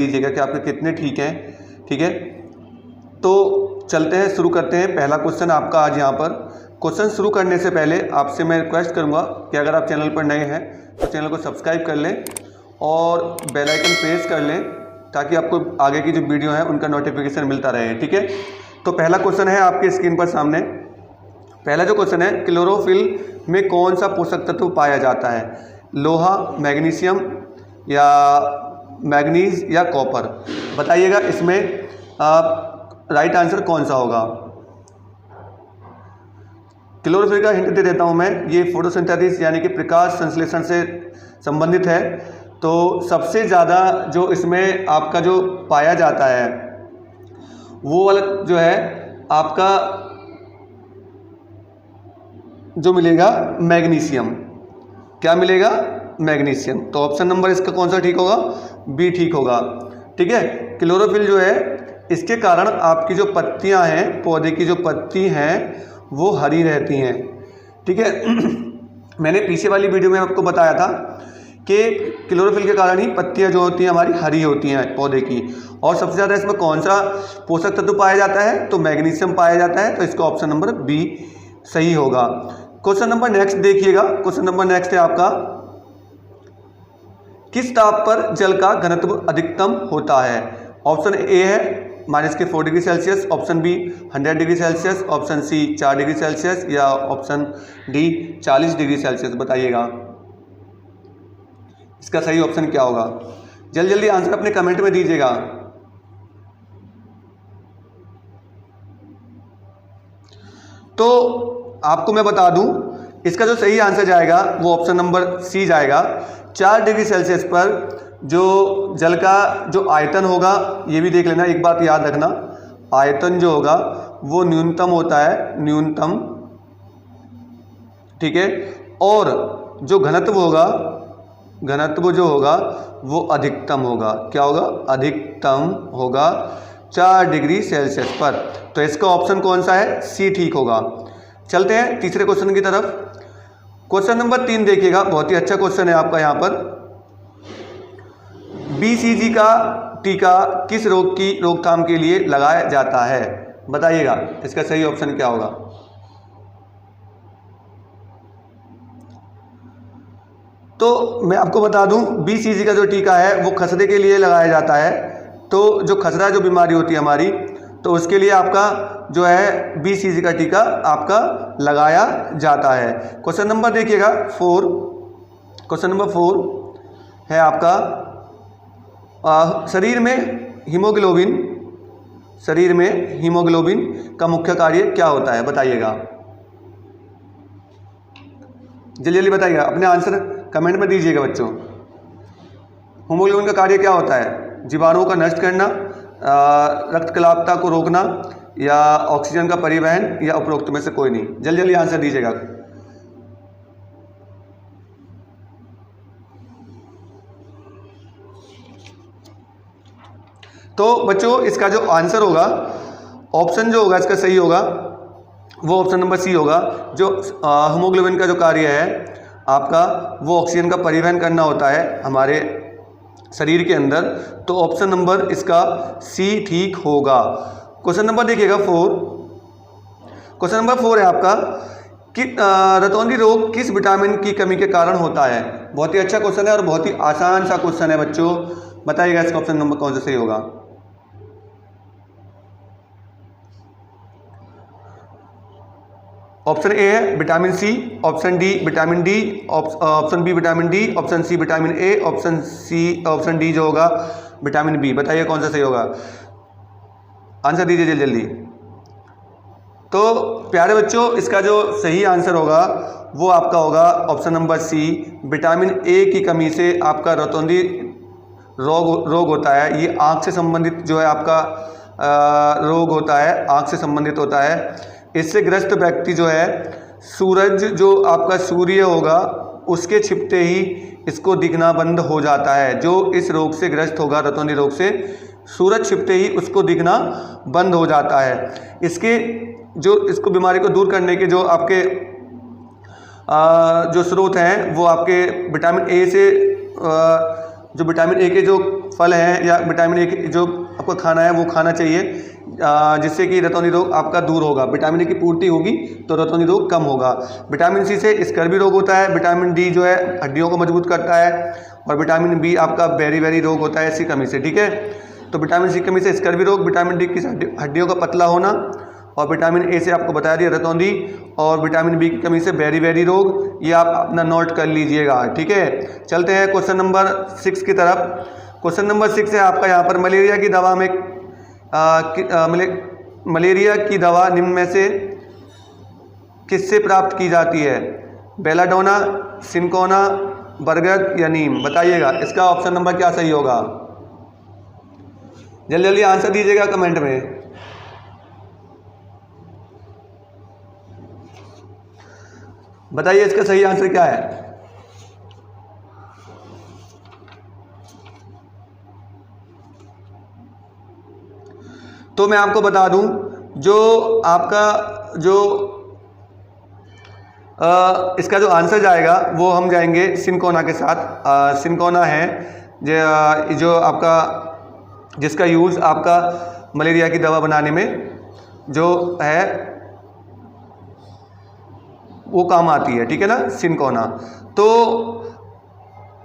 दीजिएगा कि आपके कितने ठीक हैं। ठीक है, तो चलते हैं, शुरू करते हैं। पहला क्वेश्चन आपका आज यहाँ पर। क्वेश्चन शुरू करने से पहले आपसे मैं रिक्वेस्ट करूँगा कि अगर आप चैनल पर नए हैं तो चैनल को सब्सक्राइब कर लें और बेल आइकन प्रेस कर लें ताकि आपको आगे की जो वीडियो है उनका नोटिफिकेशन मिलता रहे। ठीक है, तो पहला क्वेश्चन है आपके स्क्रीन पर सामने। पहला जो क्वेश्चन है, क्लोरोफिल में कौन सा पोषक तत्व पाया जाता है? लोहा, मैग्नीशियम या मैग्नीज या कॉपर? बताइएगा इसमें राइट आंसर कौन सा होगा। क्लोरोफिल का हिंट दे देता हूं मैं, ये फोटोसिंथेसिस यानी कि प्रकाश संश्लेषण से संबंधित है। तो सबसे ज़्यादा जो इसमें आपका जो पाया जाता है वो वाला जो है आपका जो मिलेगा मैग्नीशियम। क्या मिलेगा? मैग्नीशियम। तो ऑप्शन नंबर इसका कौन सा ठीक होगा? बी ठीक होगा। ठीक है, क्लोरोफिल जो है इसके कारण आपकी जो पत्तियां हैं, पौधे की जो पत्ती हैं वो हरी रहती हैं। ठीक है मैंने पीछे वाली वीडियो में आपको बताया था कि क्लोरोफिल के कारण ही पत्तियां जो होती हैं हमारी हरी होती हैं पौधे की। और सबसे ज़्यादा इसमें कौन सा पोषक तत्व पाया जाता है? तो मैग्नीशियम पाया जाता है। तो इसका ऑप्शन नंबर बी सही होगा। क्वेश्चन नंबर नेक्स्ट देखिएगा। क्वेश्चन नंबर नेक्स्ट है आपका, किस ताप पर जल का घनत्व अधिकतम होता है? ऑप्शन ए है -4 degree Celsius, option B 100 degree Celsius, option C 4 degree Celsius या ऑप्शन डी 40 डिग्री सेल्सियस। बताइएगा इसका सही ऑप्शन क्या होगा। जल्दी जल्दी आंसर अपने कमेंट में दीजिएगा। तो आपको मैं बता दूं, इसका जो सही आंसर जाएगा वो ऑप्शन नंबर सी जाएगा। 4 डिग्री सेल्सियस पर जो जल का जो आयतन होगा, ये भी देख लेना, एक बात याद रखना, आयतन जो होगा वो न्यूनतम होता है, न्यूनतम। ठीक है, और जो घनत्व होगा, घनत्व जो होगा वो अधिकतम होगा। क्या होगा? अधिकतम होगा 4 डिग्री सेल्सियस पर। तो इसका ऑप्शन कौन सा है? सी ठीक होगा। चलते हैं तीसरे क्वेश्चन की तरफ। क्वेश्चन नंबर 3 देखिएगा, बहुत ही अच्छा क्वेश्चन है आपका यहाँ पर। BCG का टीका किस रोग की रोकथाम के लिए लगाया जाता है? बताइएगा इसका सही ऑप्शन क्या होगा। तो मैं आपको बता दूं, BCG का जो टीका है वो खसरे के लिए लगाया जाता है। तो जो खसरा जो बीमारी होती है हमारी, तो उसके लिए आपका जो है BCG का टीका आपका लगाया जाता है। क्वेश्चन नंबर देखिएगा 4। क्वेश्चन नंबर 4 है आपका, शरीर में हीमोग्लोबिन का मुख्य कार्य क्या होता है? बताइएगा जल्दी जल्दी बताइएगा, अपने आंसर कमेंट में दीजिएगा बच्चों। हीमोग्लोबिन का कार्य क्या होता है? जीवाणुओं का नष्ट करना, रक्त कलापता को रोकना या ऑक्सीजन का परिवहन या उपरोक्त में से कोई नहीं। जल्दी जल्दी आंसर दीजिएगा। तो बच्चों इसका जो आंसर होगा, ऑप्शन जो होगा इसका सही होगा वो ऑप्शन नंबर सी होगा। जो हीमोग्लोबिन का जो कार्य है आपका वो ऑक्सीजन का परिवहन करना होता है हमारे शरीर के अंदर। तो ऑप्शन नंबर इसका सी ठीक होगा। क्वेश्चन नंबर देखिएगा 4। क्वेश्चन नंबर 4 है आपका कि रतौंधी रोग किस विटामिन की कमी के कारण होता है? बहुत ही अच्छा क्वेश्चन है और बहुत ही आसान सा क्वेश्चन है बच्चों। बताइएगा इसका ऑप्शन नंबर कौन सा सही होगा। ऑप्शन ए है vitamin C, option D vitamin D, option B vitamin D, option C vitamin A, option D जो होगा विटामिन बी। बताइए कौन सा सही होगा। आंसर दीजिए जल्दी जल्दी। तो प्यारे बच्चों इसका जो सही आंसर होगा वो आपका होगा option number C, vitamin A की कमी से आपका रतौंधी रोग होता है। ये आँख से संबंधित जो है आपका रोग होता है, आँख से संबंधित होता है। इससे ग्रस्त व्यक्ति जो है, सूरज जो आपका सूर्य होगा उसके छिपते ही इसको दिखना बंद हो जाता है। जो इस रोग से ग्रस्त होगा, रतौंधी रोग से, सूरज छिपते ही उसको दिखना बंद हो जाता है। इसको बीमारी को दूर करने के जो आपके जो स्रोत हैं वो आपके विटामिन ए से जो विटामिन ए के जो फल हैं या विटामिन ए जो आपको खाना है वो खाना चाहिए, जिससे कि रतौंधी रोग आपका दूर होगा। विटामिन ए की पूर्ति होगी तो रतौंधी रोग कम होगा। विटामिन सी से स्कर्वी रोग होता है। विटामिन डी जो है हड्डियों को मजबूत करता है। और विटामिन बी आपका बेरी रोग होता है इसकी कमी से, ठीक है। तो विटामिन सी की कमी से स्कर्वी रोग, विटामिन डी की हड्डियों का पतला होना, और विटामिन ए से आपको बता दिया रतौंधी, और विटामिन बी की कमी से बेरी रोग। ये आप अपना नोट कर लीजिएगा, ठीक है। चलते हैं क्वेश्चन नंबर 6 की तरफ। क्वेश्चन नंबर 6 है आपका यहाँ पर मलेरिया की दवा में मलेरिया की दवा निम्न में से किससे प्राप्त की जाती है? बेलाडोना, सिनकोना, बरगद या नीम? बताइएगा इसका ऑप्शन नंबर क्या सही होगा। जल्दी जल्दी आंसर दीजिएगा कमेंट में। बताइए इसका सही आंसर क्या है। तो मैं आपको बता दूं, जो आपका इसका जो आंसर जाएगा वो हम जाएंगे सिनकोना के साथ। सिनकोना है जो आपका जिसका यूज़ आपका मलेरिया की दवा बनाने में जो है वो काम आती है, ठीक है ना, सिनकोना। तो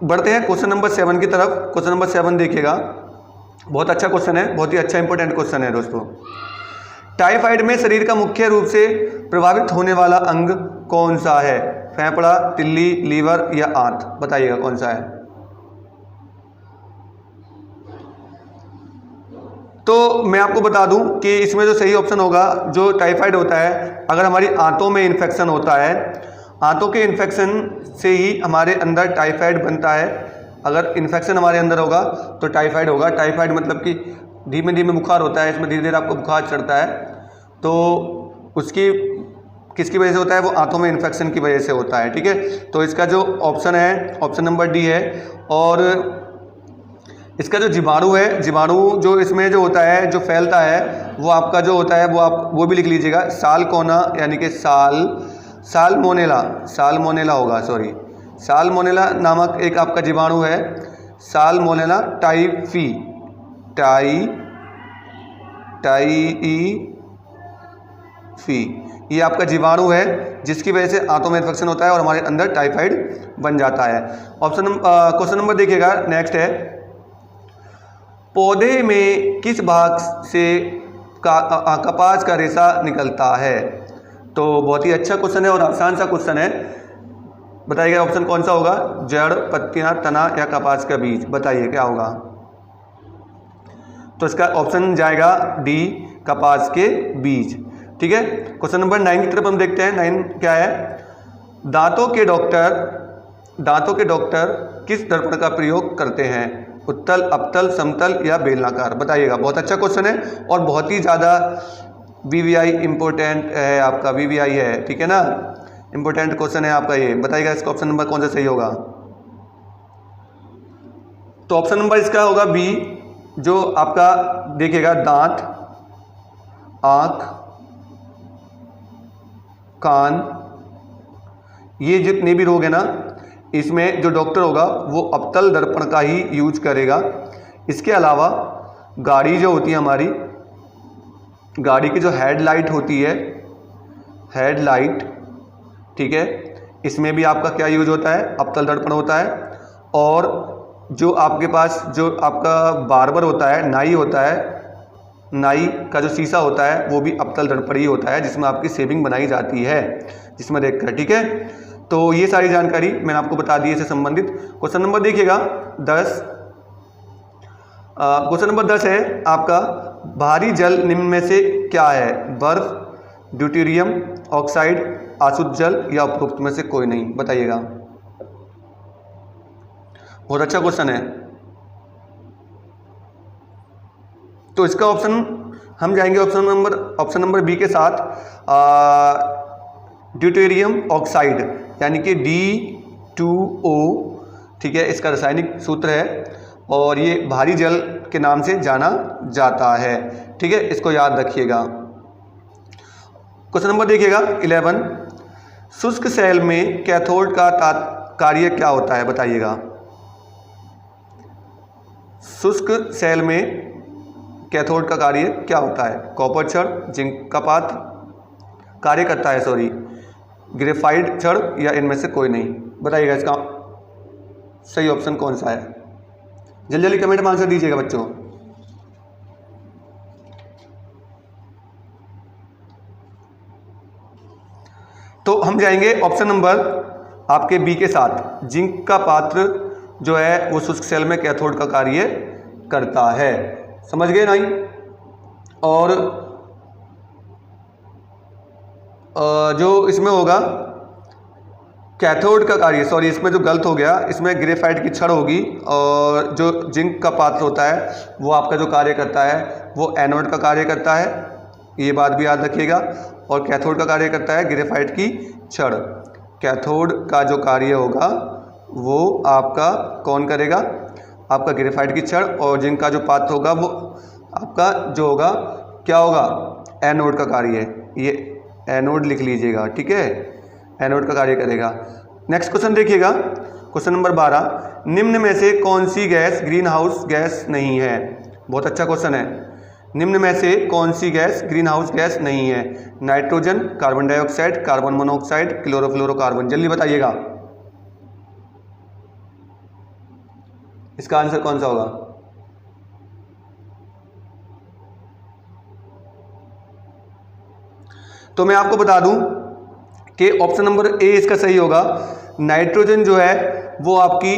बढ़ते हैं क्वेश्चन नंबर 7 की तरफ। क्वेश्चन नंबर 7 देखिएगा, बहुत अच्छा क्वेश्चन है, बहुत ही अच्छा इंपॉर्टेंट क्वेश्चन है दोस्तों। टाइफाइड में शरीर का मुख्य रूप से प्रभावित होने वाला अंग कौन सा है? फेफड़ा, तिल्ली, लीवर या आंत? बताइएगा कौन सा है। तो मैं आपको बता दूं कि इसमें जो सही ऑप्शन होगा, जो टाइफाइड होता है, अगर हमारी आंतों में इन्फेक्शन होता है, आंतों के इन्फेक्शन से ही हमारे अंदर टाइफाइड बनता है। अगर इन्फेक्शन हमारे अंदर होगा तो टाइफाइड होगा। टाइफाइड मतलब कि धीमे धीमे बुखार होता है, इसमें धीरे धीरे आपको बुखार चढ़ता है, तो उसकी किसकी वजह से होता है? वो आंतों में इन्फेक्शन की वजह से होता है, ठीक है। तो इसका जो ऑप्शन है, ऑप्शन नंबर डी है। और इसका जो जीवाणु है, जीवाणु जो इसमें जो होता है, जो फैलता है, वो आपका जो होता है वो भी लिख लीजिएगा, सालकोना, यानी कि साल्मोनेला होगा, सॉरी, साल्मोनेला नामक एक आपका जीवाणु है, साल्मोनेला टाइफी, ये आपका जीवाणु है जिसकी वजह से आंतों में इन्फेक्शन होता है और हमारे अंदर टाइफाइड बन जाता है। क्वेश्चन नंबर देखिएगा, नेक्स्ट है, पौधे में किस भाग से कपास का रेशा निकलता है? तो बहुत ही अच्छा क्वेश्चन है और आसान सा क्वेश्चन है। बताइएगा ऑप्शन कौन सा होगा, जड़, पत्तियां, तना या कपास का बीज? बताइए क्या होगा। तो इसका ऑप्शन जाएगा डी, कपास के बीज, ठीक है। क्वेश्चन नंबर 9 की तरफ हम देखते हैं। 9 क्या है, दांतों के डॉक्टर किस दर्पण का प्रयोग करते हैं? उत्तल, अपतल, समतल या बेलनाकार? बताइएगा। बहुत अच्छा क्वेश्चन है और बहुत ही ज़्यादा वीवीआई इंपॉर्टेंट है आपका, वीवीआई है, ठीक है ना, इंपॉर्टेंट क्वेश्चन है आपका ये। बताइएगा इसका ऑप्शन नंबर कौन सा सही होगा। तो ऑप्शन नंबर इसका होगा बी, जो आपका देखिएगा दांत, आँख, कान, ये जितने भी रोग है ना, इसमें जो डॉक्टर होगा वो अपतल दर्पण का ही यूज करेगा। इसके अलावा गाड़ी जो होती है हमारी, गाड़ी की जो हेडलाइट होती है, हेडलाइट, ठीक है, इसमें भी आपका क्या यूज होता है? अपतल दर्पण होता है। और जो आपके पास जो आपका बार्बर होता है, नाई होता है, नाई का जो शीशा होता है वो भी अपतल दर्पण ही होता है, जिसमें आपकी शेविंग बनाई जाती है, जिसमें देखकर, ठीक है। तो ये सारी जानकारी मैंने आपको बता दी, इससे संबंधित। क्वेश्चन नंबर देखिएगा 10। क्वेश्चन नंबर 10 है आपका, भारी जल निम्न में से क्या है? बर्फ, ड्यूटेरियम ऑक्साइड, अशुद्ध जल या उपरोक्त में से कोई नहीं? बताइएगा। बहुत अच्छा क्वेश्चन है। तो इसका ऑप्शन हम जाएंगे ऑप्शन नंबर बी के साथ, ड्यूटेरियम ऑक्साइड, यानी कि D2O, ठीक है, इसका रासायनिक सूत्र है और ये भारी जल के नाम से जाना जाता है, ठीक है, इसको याद रखिएगा। क्वेश्चन नंबर देखिएगा 11, शुष्क सेल में कैथोड का कार्य क्या होता है? बताइएगा। शुष्क सेल में कैथोड का कार्य क्या होता है? कॉपर छड़, जिंक का पात्र कार्य करता है, सॉरी, ग्रेफाइट छड़, या इनमें से कोई नहीं? बताइएगा इसका सही ऑप्शन कौन सा है? जल्दी जल्दी कमेंट में आंसर दीजिएगा बच्चों। तो हम जाएंगे ऑप्शन नंबर आपके बी के साथ। जिंक का पात्र जो है वो शुष्क सेल में कैथोड का कार्य करता है। समझ गए नहीं? और जो इसमें होगा कैथोड का कार्य, सॉरी इसमें जो गलत हो गया, इसमें ग्रेफाइट की छड़ होगी, और जो जिंक का पात्र होता है वो आपका जो कार्य करता है वो एनोड का कार्य करता है, ये बात भी याद रखिएगा। और कैथोड का कार्य करता है ग्रेफाइट की छड़। कैथोड का जो कार्य होगा वो आपका कौन करेगा? आपका ग्रेफाइट की छड़। और जिंक का जो पात्र होगा वो आपका जो होगा क्या होगा? एनोड का कार्य। ये एनोड लिख लीजिएगा, ठीक है, एनोड का कार्य करेगा। नेक्स्ट क्वेश्चन देखिएगा, क्वेश्चन नंबर 12। निम्न में से कौन सी गैस ग्रीन हाउस गैस नहीं है? बहुत अच्छा क्वेश्चन है। निम्न में से कौन सी गैस ग्रीन हाउस गैस नहीं है? Nitrogen, carbon dioxide, carbon monoxide, chlorofluorocarbon. जल्दी बताइएगा इसका आंसर कौन सा होगा? तो मैं आपको बता दूं कि ऑप्शन नंबर ए इसका सही होगा। नाइट्रोजन जो है वो आपकी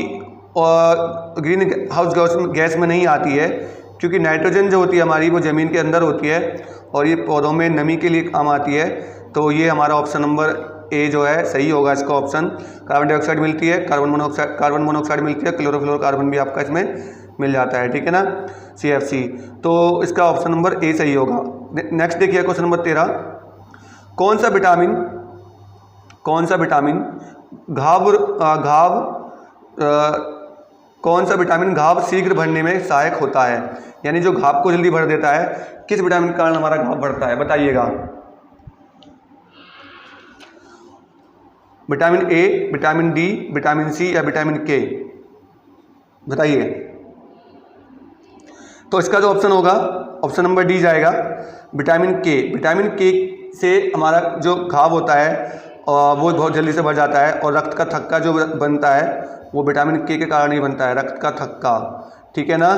ग्रीन हाउस गैस में नहीं आती है, क्योंकि नाइट्रोजन जो होती है हमारी वो ज़मीन के अंदर होती है और ये पौधों में नमी के लिए काम आती है। तो ये हमारा ऑप्शन नंबर ए जो है सही होगा इसका ऑप्शन। कार्बन डाइऑक्साइड मिलती है, कार्बन मोनोऑक्साइड मिलती है, क्लोरोफ्लोरोकार्बन भी आपका इसमें मिल जाता है, ठीक है ना, CFC। तो इसका ऑप्शन नंबर ए सही होगा। नेक्स्ट देखिए क्वेश्चन नंबर 13। कौन सा विटामिन घाव शीघ्र भरने में सहायक होता है? यानी जो घाव को जल्दी भर देता है, किस विटामिन के कारण हमारा घाव बढ़ता है? बताइएगा। Vitamin A, vitamin D, vitamin C या विटामिन के? बताइए। तो इसका जो ऑप्शन होगा ऑप्शन नंबर डी जाएगा, विटामिन के। विटामिन के से हमारा जो घाव होता है वो बहुत जल्दी से भर जाता है। और रक्त का थक्का जो बनता है वो विटामिन के कारण ही बनता है, रक्त का थक्का, ठीक है ना।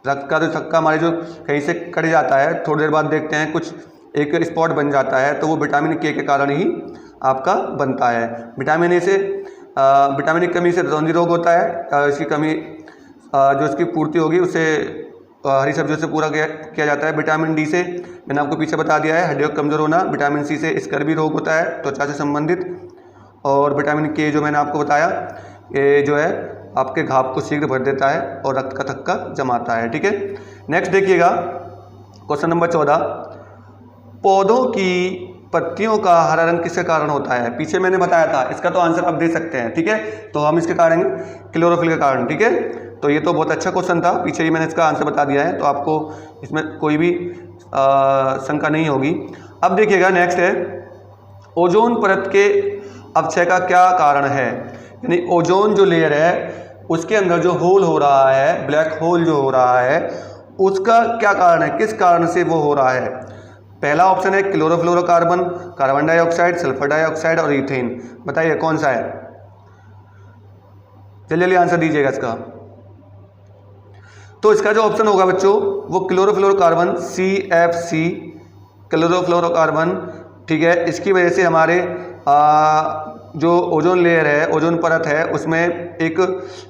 रक्त का जो थक्का हमारे जो कहीं से कट जाता है, थोड़ी देर बाद देखते हैं कुछ एक स्पॉट बन जाता है, तो वो विटामिन के कारण ही आपका बनता है। विटामिन ए से विटामिन की कमी से रतौंधी रोग होता है। इसकी कमी जो इसकी पूर्ति होगी उसे हरी सब्जियों से पूरा किया जाता है। विटामिन डी से मैंने आपको पीछे बता दिया है, हड्डियों का कमज़ोर होना। विटामिन सी से स्कर्वी रोग होता है, त्वचा से संबंधित। और विटामिन के जो मैंने आपको बताया, ये जो है आपके घाव को शीघ्र भर देता है और रक्त का थक्का जमाता है, ठीक है। नेक्स्ट देखिएगा क्वेश्चन नंबर 14। पौधों की पत्तियों का हरा रंग किसके कारण होता है? पीछे मैंने बताया था, इसका तो आंसर आप दे सकते हैं, ठीक है। तो हम इसके कारण क्लोरोफिल के कारण, ठीक है। तो ये तो बहुत अच्छा क्वेश्चन था, पीछे ही मैंने इसका आंसर बता दिया है, तो आपको इसमें कोई भी शंका नहीं होगी। अब देखिएगा नेक्स्ट है, ओजोन परत के अपक्षय का क्या कारण है? यानी ओजोन जो लेयर है उसके अंदर जो होल हो रहा है, ब्लैक होल जो हो रहा है, उसका क्या कारण है, किस कारण से वो हो रहा है? पहला ऑप्शन है chlorofluorocarbon, carbon dioxide, sulphur dioxide और ईथेन। बताइए कौन सा है? जल्दी आंसर दीजिएगा इसका। तो इसका जो ऑप्शन होगा बच्चों वो क्लोरोफ्लोरोकार्बन, CFC, क्लोरोफ्लोरोकार्बन, ठीक है। इसकी वजह से हमारे जो ओजोन लेयर है, ओजोन परत है, उसमें एक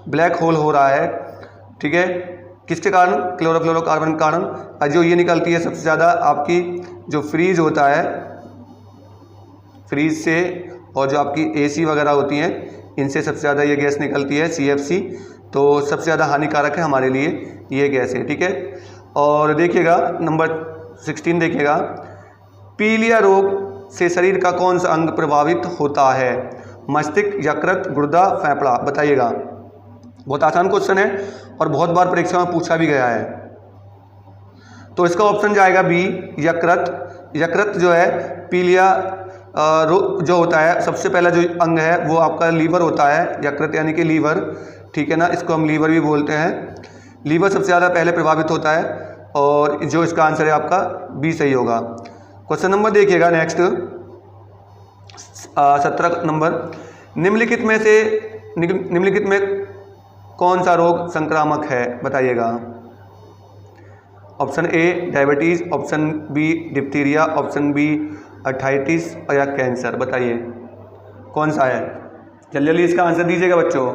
ब्लैक होल हो रहा है, ठीक है। किसके कारण? क्लोरोफ्लोरोकार्बन के कारण। जो ये निकलती है सबसे ज़्यादा आपकी जो फ्रीज होता है, फ्रीज से, और जो आपकी AC वगैरह होती हैं, इनसे सबसे ज़्यादा ये गैस निकलती है CFC। तो सबसे ज़्यादा हानिकारक है हमारे लिए ये गैस है, ठीक है। और देखिएगा नंबर 16 देखिएगा, पीलिया रोग से शरीर का कौन सा अंग प्रभावित होता है? मस्तिष्क, यकृत, गुर्दा, फेफड़ा? बताइएगा। बहुत आसान क्वेश्चन है और बहुत बार परीक्षा में पूछा भी गया है। तो इसका ऑप्शन जाएगा बी, यकृत। यकृत जो है पीलिया जो होता है, सबसे पहला जो अंग है वो आपका लीवर होता है, यकृत यानी कि लीवर, ठीक है ना। इसको हम लीवर भी बोलते हैं, लीवर सबसे ज़्यादा पहले प्रभावित होता है, और जो इसका आंसर है आपका बी सही होगा। क्वेश्चन नंबर देखिएगा नेक्स्ट 17 नंबर, निम्नलिखित में कौन सा रोग संक्रामक है, बताइएगा। Option A diabetes, option B diphtheria, option B arthritis या कैंसर, बताइए कौन सा है। जल्दी जल्दी इसका आंसर दीजिएगा बच्चों।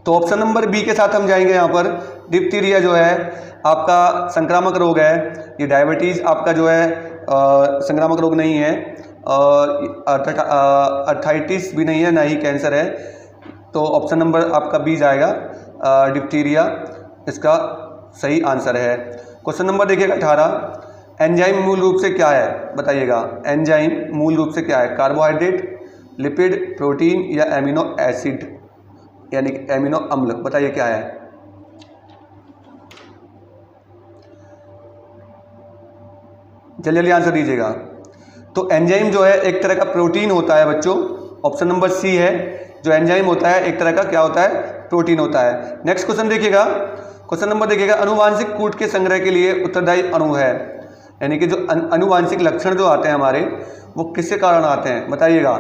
तो ऑप्शन नंबर बी के साथ हम जाएंगे। यहाँ पर डिप्थीरिया जो है आपका संक्रामक रोग है, ये डायबिटीज़ आपका जो है संक्रामक रोग नहीं है, अर्थाइटिस भी नहीं है, ना ही कैंसर है। तो ऑप्शन नंबर आपका बी जाएगा, डिप्थीरिया इसका सही आंसर है। क्वेश्चन नंबर देखिएगा 18, एंजाइम मूल रूप से क्या है, बताइएगा। एंजाइम मूल रूप से क्या है, कार्बोहाइड्रेट, लिपिड, प्रोटीन या एमिनो एसिड यानी कि एमिनो अम्ल, बताइए क्या है। जल्दी जल्दी आंसर दीजिएगा। तो एंजाइम जो है एक तरह का प्रोटीन होता है बच्चों, ऑप्शन नंबर सी है। जो एंजाइम होता है एक तरह का क्या होता है, प्रोटीन होता है। नेक्स्ट क्वेश्चन देखिएगा, क्वेश्चन नंबर देखिएगा, अनुवांशिक कूट के संग्रह के लिए उत्तरदायी अणु है, यानी कि जो अनुवांशिक लक्षण जो आते हैं हमारे वो किसके कारण आते हैं, बताइएगा।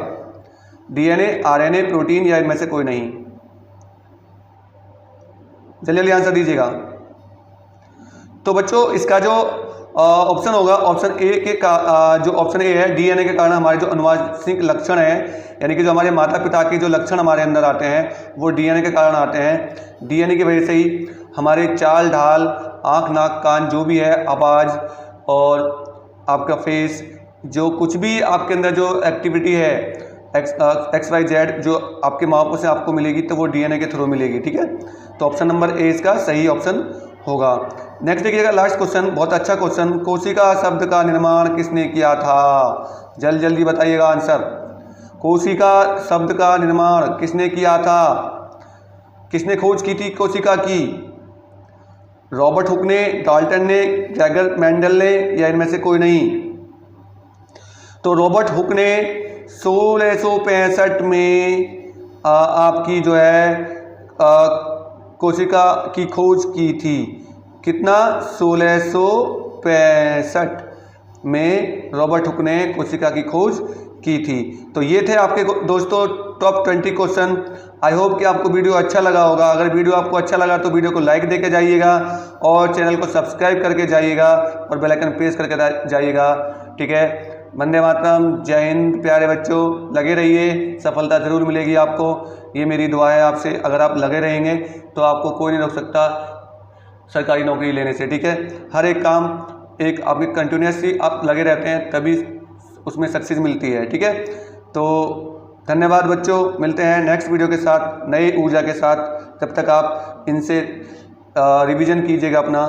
डीएनए, आरएनए, प्रोटीन या इनमें से कोई नहीं। जल्दी जल्दी आंसर दीजिएगा। तो बच्चों इसका जो ऑप्शन होगा, ऑप्शन ए के जो ऑप्शन ए है, डीएनए के कारण हमारे जो अनुवांशिक लक्षण है, यानी कि जो हमारे माता पिता के जो लक्षण हमारे अंदर आते हैं वो डीएनए के कारण आते हैं। डीएनए की वजह से ही हमारे चाल ढाल, आँख नाक कान जो भी है, आवाज़ और आपका फेस, जो कुछ भी आपके अंदर जो एक्टिविटी है XYZ जो आपके माँ बाप से आपको मिलेगी तो वो डीएनए के थ्रू मिलेगी, ठीक है। तो ऑप्शन नंबर ए इसका सही ऑप्शन होगा। नेक्स्ट देखिएगा लास्ट क्वेश्चन, बहुत अच्छा क्वेश्चन, कोशिका शब्द का निर्माण किसने किया था, जल्दी जल्दी बताइएगा आंसर। कोशिका शब्द का निर्माण किसने किया था, किसने खोज की थी कोशिका की, रॉबर्ट हुक ने, डाल्टन ने, ग्रेगर मेंडल ने या इनमें से कोई नहीं। तो रॉबर्ट हुक ने 1665 में आपकी जो है कोशिका की खोज की थी। कितना, 1665 में रॉबर्ट हुक ने कोशिका की खोज की थी। तो ये थे आपके दोस्तों टॉप 20 क्वेश्चन। आई होप कि आपको वीडियो अच्छा लगा होगा। अगर वीडियो आपको अच्छा लगा तो वीडियो को लाइक देके जाइएगा और चैनल को सब्सक्राइब करके जाइएगा और बेल आइकन प्रेस करके जाइएगा, ठीक है। वंदे मातरम, जय हिंद प्यारे बच्चों, लगे रहिए, सफलता ज़रूर मिलेगी आपको, ये मेरी दुआ है आपसे। अगर आप लगे रहेंगे तो आपको कोई नहीं रोक सकता सरकारी नौकरी लेने से, ठीक है। हर एक काम एक आपकी कंटिन्यूसली आप लगे रहते हैं तभी उसमें सक्सेस मिलती है, ठीक है। तो धन्यवाद बच्चों, मिलते हैं नेक्स्ट वीडियो के साथ नई ऊर्जा के साथ। तब तक आप इनसे रिवीजन कीजिएगा अपना।